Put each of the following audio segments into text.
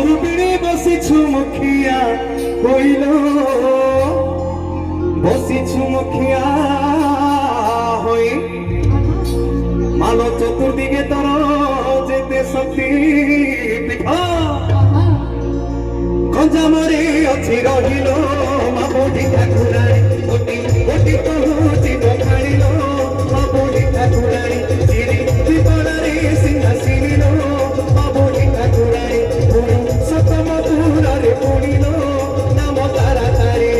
ଅରୁବିଣୀ ବସିଛୁ ମୁଖିଆ କହିଲ ବସିଛୁ ମୁଖିଆ ହୋଇ ମାନ ଚତୁର୍ଦିକେ ତୋର ଯେତେ ଶକ୍ତି ପୀଠ ଗଞ୍ଜାମରେ ଅଛି ରହିଲ ମା ବୁଢ଼ୀ ଠାକୁରାଣୀ ଗୋଟି ଗୋଟି କହୁଛି ବଖାଣିଲ ମା ବୁଢ଼ୀ ଠାକୁରାଣୀ ଚିରି ବିପଣାରେ ସିଂହାସିନିଲ ମା ବୁଢ଼ୀ ଠାକୁରାଣୀ ପୁଣି ସତମ ପୁରରେ ପୁଣିଲ ନାମ ତାରା ତାରି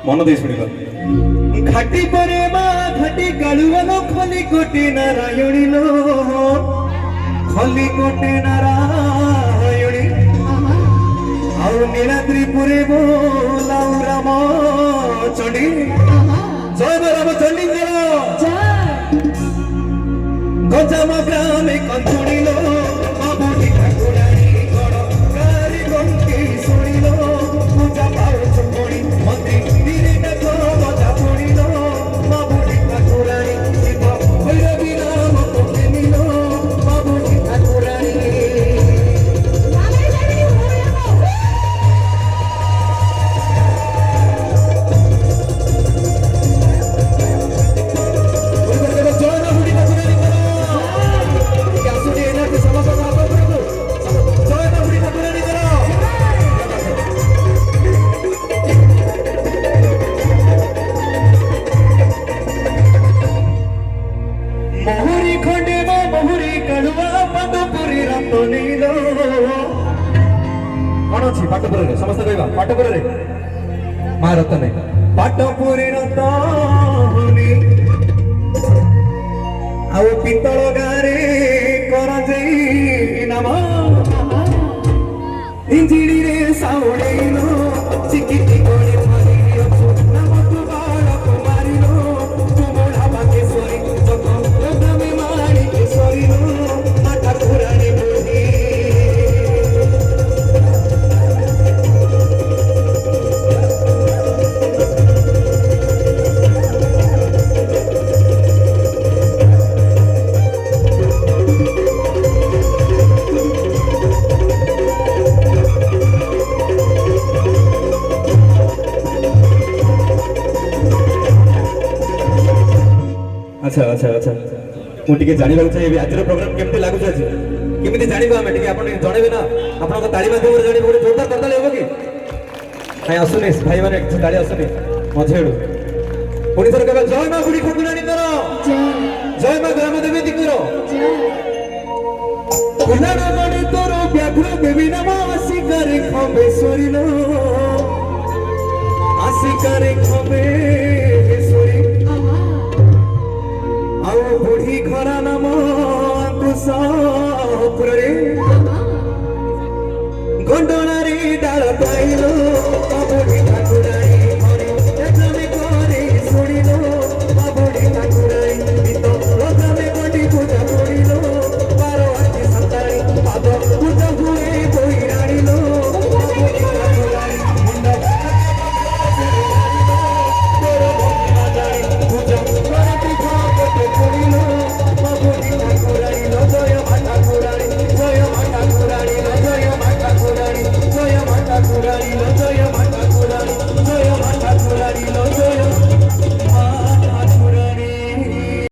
मन दे शुणिबा घाटी परे मा घाटी कालुवालो खली कोटे नारायणी लो खली कोटे नारायणी आउ नीलाद्री पुरे बोलाउ राम चंडी जय राम चंडी गंजाम ग्रामे कंचुणी लो बाबूटी ठाकुराणी गण गारी गंगी शुणिलो पूजा पाओ चुपड़ी मंत्री पाटपुरे समस्त कहवा पाटपुरे महारत्न पाटपुरी रतनी आउ पितल गारे कर नाम इंजिड़ी रे साउड़ेलो चिकिटी कोड़े मारिलो नाम तू बालक मारिलो तू बड़ा बाकेश्वरी जको ग्रामे मारी केशरीलो माता पुराणी बुढ़ी अच्छा अच्छा अच्छा मुझे जानवा चाहिए आज प्रोग्राम केमती लगुच आज केमी जानवा आम टे आप जनइबे ना आप ताली माध्यम जान गोटे जोरदार करताली हम कि नहीं आसुनी भाई मैंने ताली आसुनी मझेड़ू पुणी थर कह जय माँ बुढ़ी ठाकुराणी जय माँ ग्राम देवी तोर व्याघ्र देवी नाम आशिकारे खबेश्वरी लो आशिकारे खबेश्वरी आउ बुढ़ी खरा नाम कुशपुरे गंडना रे डाल पाइलो बुढ़ी